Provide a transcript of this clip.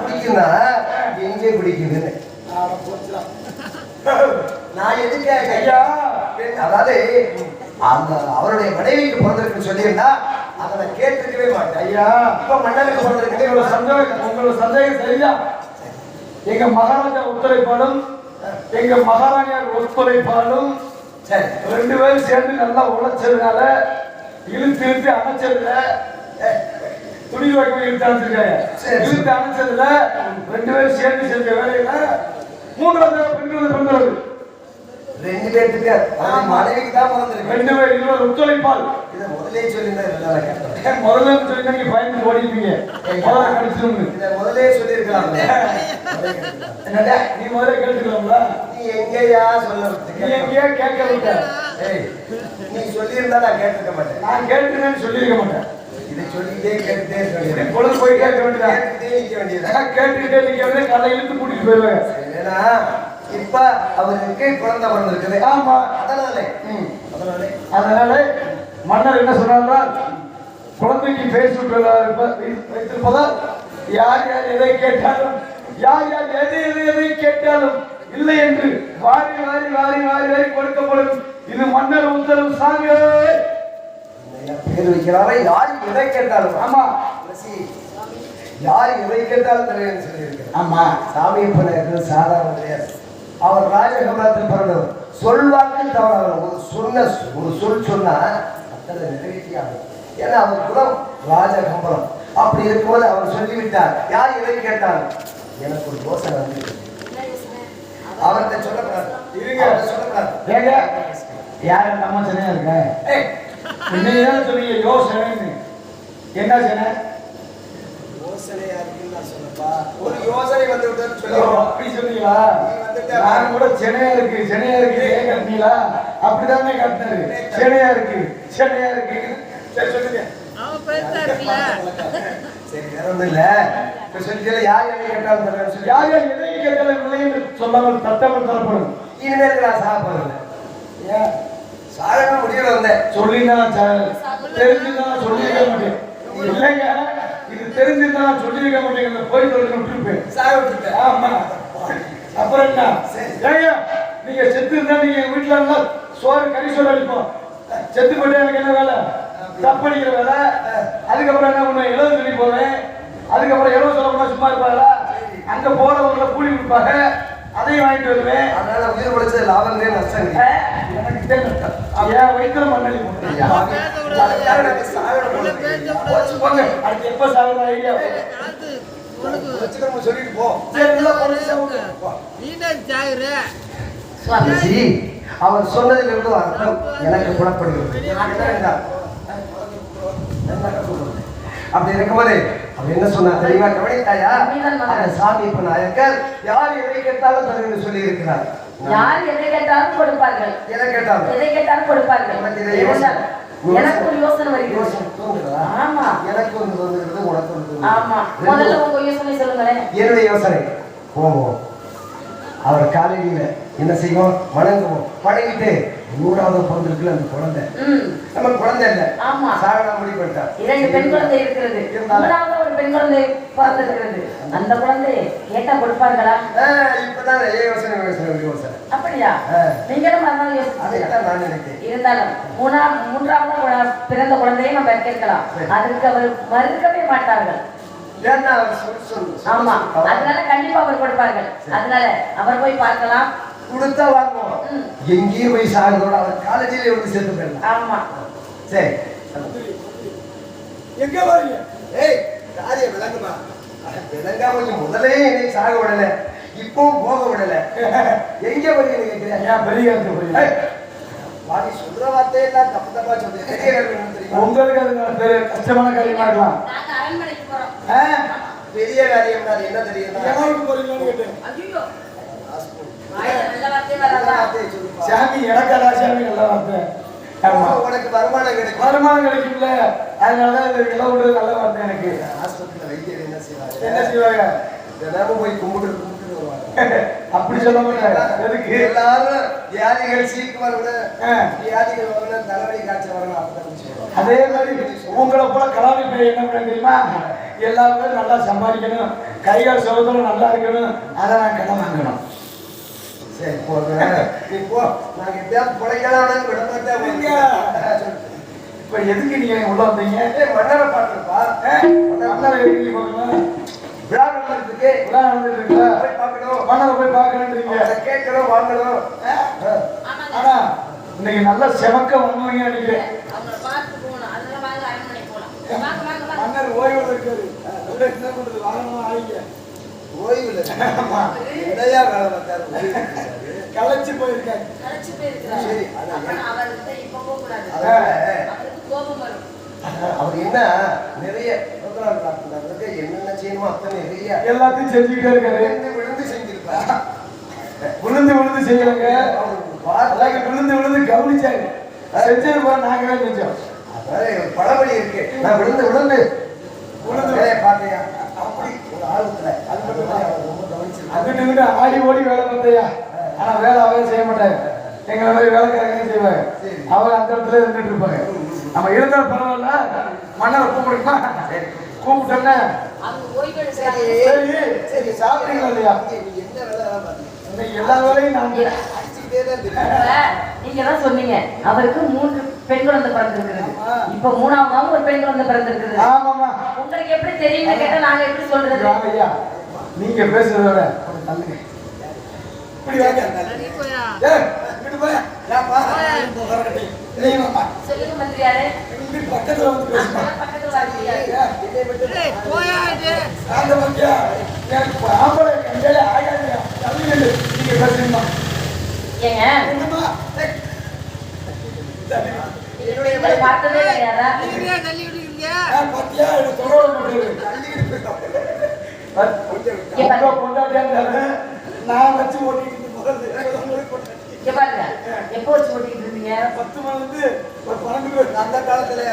பிடிக்குன்னா எங்கே பிடிக்குதுன்னு நான் எதுக்கு ஐயா, அதாவது அந்த அவருடைய மனைவிக்கு பிறந்திருக்குன்னு சொல்லியிருந்தா அதை நான் கேட்டிருக்கவே மாட்டேன் ஐயா. இப்ப மன்னனுக்கு பிறந்திருக்கு. உங்களோட சந்தேகம் சரியா? எங்க மகாராஜா ஒத்துழைப்பாலும் எங்க மகாராணியார் ஒத்துழைப்பாலும் சரி, 2 பேரும் சேர்ந்து நல்லா உழைச்சதுனால இழுத்து இழுத்து அணைச்சதுல துணி வைக்க இழுத்து அணைச்சிருக்காங்க. இழுத்து அணைச்சதுல 2 பேரும் சேர்ந்து செஞ்ச வேலையில 3வது பெண்கள் கொண்டு 2 பேருக்கு மனைவிக்கு தான் பிறந்திருக்கு. 2 பேர் இவர் ஒத்துழைப்பால். இதை முதலே சொல்லியிருந்தேன். முதல்ல சொல்லி நீங்க பயந்து ஓடிப்பீங்க. முதல்ல கிடைச்சிருங்க. இதை முதலே சொல்லியிருக்கலாம். என்னடா நீ முதல்ல கேட்டுக்கலாம்ல? நீ எங்கேயா சொல்ல? நீ எங்கேயா கேட்க விட்ட? நீ சொல்லியிருந்தா நான் கேட்டுக்க மாட்டேன். நான் கேட்டுன்னு சொல்லியிருக்க மாட்டேன். இதை சொல்லிட்டே கேட்டுட்டே சொல்லிடுறேன். பொழுது போய் கேட்க வேண்டியதா? கேட்டுட்டே நிற்க வேண்டியதா? கேட்டுக்கிட்டே நிற்க வேண்டிய கதை இழுத்து கூட்டிட்டு போயிடுவேன். ஏன்னா இப்ப அவருக்கு குழந்தை பிறந்திருக்குது. ஆமா, அதனால மன்னர் என்ன சொன்னார்? குழந்தைக்கு பேசி வைத்திருப்பதால் யார் யார் எதை கேட்டாலும், யார் யார் எதை கேட்டாலும் இல்லை என்று வாரி வாரி வாரி வாரி வாரி கொடுக்கப்படும். இது மன்னர் உத்தரவு. சாமி பேர் வைக்கிறாரே, யார் எதை கேட்டாலும். ஆமா, யார் எதை கேட்டாலும் தெரியும் சொல்லியிருக்கிறார். ஆமா, சாமி பண்ண சாதாரண கிடையாது. அவர் ராஜகமலத்தில் பிறந்தவர். சொல்வாக்கு தவறாக ஒரு சொல் சொன்னா அத்தனை நிறைவேற்றியாகும். ஏன்னா அவர் குலம் ராஜகம்பலம். அப்படி இருக்கும்போது அவர் சொல்லிவிட்டார், யார் எதை கேட்டாலும். எனக்கு ஒரு யோசனை வந்து அவர்கிட்ட சொல்லக்கூடாது. சொல்லக்கூடாது. யாரு நம்ம சனையா இருக்க? நீங்க சொன்னீங்க யோசனை. என்ன சனை? யோசனையா இருக்குன்னு நான் சொல்லப்பா. ஒரு யோசனை வந்து விட்டு சொல்லி அப்படி சொன்னீங்களா? நான் கூட சென்னையா இருக்கு கட்டினீங்களா? அப்படிதானே கட்டினது. சென்னையா இருக்கு. சரி சொல்லுங்க. சரி, வேற ஒண்ணும் இல்ல. இப்ப சொல்லிட்டு யார் எதை கேட்டாலும் தரேன்னு சொல்லி, யார் யார் எதை கேட்டாலும் இல்லை என்று சொல்லாமல் தட்டமல் தரப்படும். இனிமேல் நான் சாப்பிடுறேன். ஏன் சாகணும் முடியல வந்தேன். சொல்லிதான் தெரிஞ்சுதான் சொல்லியிருக்க மாட்டேன். இல்லைங்க, இது தெரிஞ்சுதான் சொல்லியிருக்க மாட்டேங்க. போய் சொல்லுங்க விட்டுருப்பேன். சாக விட்டுருப்பேன். ஆமா, அப்புறம் என்ன? ஏங்க நீங்க செத்து இருந்தா நீங்க வீட்டுல இருந்தா சோறு கறி சோறு அடிப்போம். செத்து போட்டு எனக்கு என்ன வேலை? தப்படிக்கிற வேலை. அதுக்கப்புறம் என்ன பண்ணுவேன்? இளவு சொல்லி போவேன். அதுக்கப்புறம் இளவு சொல்ல போனா சும்மா இருப்பாங்களா? அங்க போறவங்களை கூலி கொடுப்பாங்க, அதையும் வாங்கிட்டு வருவேன். அதனால உயிர் உழைச்சது லாபம் நஷ்டம் எனக்கு ஏன் வயிற்றுல மண்ணலி போட்டு அடுத்து எப்ப சாகுற ஐடியா சொல்லிட்டு போ. சுவாமிஜி, அவர் சொன்னதிலிருந்து அர்த்தம் எனக்கு புலப்படுகிறது. அப்படி இருக்கும்போது அவர் என்ன சொன்னா தெரியுமா? கவனித்தாயா? அந்த சாமி இப்ப நாயக்கர் யார் எதை கேட்டாலும் தருன்னு சொல்லி இருக்கிறார். யார் எதை கேட்டாலும் கொடுப்பார்கள். எதை கேட்டாலும் கொடுப்பார்கள். எனக்கு ஒரு யோசனை வருகிறது. ஆமா, எனக்கு ஒன்று தோன்றுகிறது, உனக்கு ஒன்று. ஆமா, முதல்ல உங்க யோசனை சொல்லுங்களேன். என்னுடைய யோசனை, போவோம் அவர் காலையில என்ன செய்வோம்? வணங்குவோம். வணங்கிட்டு 100வது பிறந்திருக்குல அந்த குழந்தை, நம்ம குழந்தை இல்ல, சாகனா முடிவு பண்ணிட்டார். 2 பெண் குழந்தை இருக்கிறது. 3வது ஒரு பெண் குழந்தை பிறந்திருக்கிறது. அந்த குழந்தை கேட்டா கொடுப்பார்களா? இப்பதான் யோசனை. அப்படியா? நீங்களும் அதனால அதைத்தான் நான் நினைக்கிறேன். இருந்தாலும் 3வது பிறந்த குழந்தையை நம்ம கேட்கலாம். அதற்கு அவர் மறுக்கவே மாட்டார்கள். ஆமா, அதனால கண்டிப்பா அவர் கொடுப்பார்கள். அதனால அவர் போய் பார்க்கலாம். கொடுத்தா வாங்குவோம். எங்கேயும் போய் சாகுறதோட அவர் காலேஜிலே வந்து சேர்த்து போயிடலாம். ஆமா, சரி. எங்க வரீங்க? காரியம் விளங்குமா? விளங்காம முதலே என்னை சாக விடல, இப்பவும் போக விடல. எங்க வரீங்க கேட்கிறேன். பெரிய வாடி சொல்ற வார்த்தையெல்லாம் தப்பா சொல்றேன். உங்களுக்கு அது கஷ்டமான காரியமா இருக்கலாம். பெரிய காரியம் என்ன தெரியும்? சாமி எனக்கா சாமி நல்ல வார்த்தை. உனக்கு வருமானம் கிடைக்கும். வருமானம் கிடைக்கும்ல, அதனாலதான் இளவு விடுறது நல்ல வார்த்தை. எனக்கு ஆஸ்பத்திரியில வைத்தியர் என்ன செய்வாங்க? தினமும் போய் கும்பிட்டு வருவாங்க. அப்படி சொல்ல மாட்டாங்க. எதுக்கு? எல்லாரும் வியாதிகள் சீக்கு வரணும், வியாதிகள் வரணும், தலைவலி காய்ச்சல் வரணும். அதே மாதிரி உங்களை போல கலாவி பேர் என்ன பண்ண தெரியுமா? எல்லா பேரும் நல்லா சம்பாதிக்கணும், கைகால் சுகத்தோட நல்லா இருக்கணும், அதை நான் கடன் வாங்கணும். சரி போங்க, நீ போ. நாங்க எப்படியாவது பிழைக்கலாம்னு விட மாட்டேன். இப்ப எதுக்கு நீங்க உள்ள வந்தீங்க? மன்னரை பாட்டுப்பா. மன்னரை எழுதி போகணும், விழா நடந்துருக்கு, விழா நடந்துட்டு இருக்குல்ல, போய் பார்க்கணும், மன்னரை போய் பார்க்கணுன்றீங்க, அதை கேட்கணும், வாங்கணும். ஆனா இன்னைக்கு நல்லா செமக்க வாங்குவீங்க நினைக்கிறேன். அவங்கள பார்த்து போகணும், அதெல்லாம் வாங்க அரண்மனை போகலாம். வாங்க வாங்க வாங்க. மன்னர் ஓய்வு இருக்காரு, என்ன பண்றது, வாங்கணும் ஆயிங்க. ஓய்வு இல்லை. என்னையா வேலை பார்த்தாரு? களைச்சு போயிருக்காரு. களைச்சு போயிருக்கிறாரு. சரி, அப்ப அவர்கிட்ட இப்ப போக கூடாது. அதான் அவருக்கு கோபம் வரும். அவர் என்ன நிறைய என்னென்ன செய்யணுமோ அத்தனை நிறைய எல்லாத்தையும் செஞ்சுக்கிட்டே இருக்காரு. விழுந்து விழுந்து செஞ்சிருப்பாரு. விழுந்து விழுந்து செய்யலங்க, அதாவது விழுந்து விழுந்து கவனிச்சாரு. செஞ்சது போல நாங்களே செஞ்சோம். ஒரு பழமொழி இருக்கு, நான் விழுந்து விழுந்து வேலையை பார்த்தையா அப்படி ஒரு ஆர்வத்துல அது மட்டும் தான் அவர் ரொம்ப கவனிச்சிருக்காரு. அங்கிட்டு ஆடி ஓடி வேலை பார்த்தையா, ஆனா வேலை அவரே செய்ய மாட்டாரு. எங்களை மாதிரி வேலைக்காரங்க செய்வாங்க. அவர் அந்த இடத்துல இருந்துட்டு இருப்பாங்க. நம்ம இருந்தாலும் பரவாயில்ல, மன்னரை கூப்பிடுமா, கூப்பிட்டோன்னே அவங்க ஓய்வு எடுக்கிறாங்க. சரி சரி சாப்பிட்டீங்களா இல்லையா? நீங்க என்ன வேலை பார்த்தீங்க? இன்னைக்கு எல்லா வேலையும் நான் அடிச்சுக்கிட்டே தான் தெரியும். இப்ப நீங்க தான் சொன்னீங்க அவருக்கு 3 பெண் குழந்தை பிறந்திருக்கிறது. இப்ப 3ஆவது ஒரு பெண் குழந்தை பிறந்திருக்கிறது. ஆமாமா. உங்களுக்கு எப்படி தெரியும்னு கேட்டா நாங்க எப்படி சொல்றது? ஐயா நீங்க பேசுறதோட தள்ளுங்க. இப்படி வாங்க. ஏய் இங்கிட்டு போயா. ஏப்பா நீ வாமா. சொல்லுங்க மந்திரியாரே. இங்க பக்கத்துல வந்து பேசுமா. பக்கத்துல வாங்க. என்னை மட்டும் போயா இது. அந்த வந்தியா எனக்கு ஆம்பளை கண்டல ஆகாதியா. தள்ளுங்க நீங்க பேசுறீங்க. ஏங்க என்னமா? என்னுடைய பார்த்ததே கிடையாதா? பாத்தியா என்ன தொடர மாட்டேங்குது. பொண்டாட்டியாங்க நான் வச்சு ஓட்டிக்கிட்டு போறது. இங்க பாருங்க, எப்போ வச்சு ஓட்டிட்டு இருந்தீங்க? 10 மணில இருந்து ஒரு 12 அந்த காலத்துல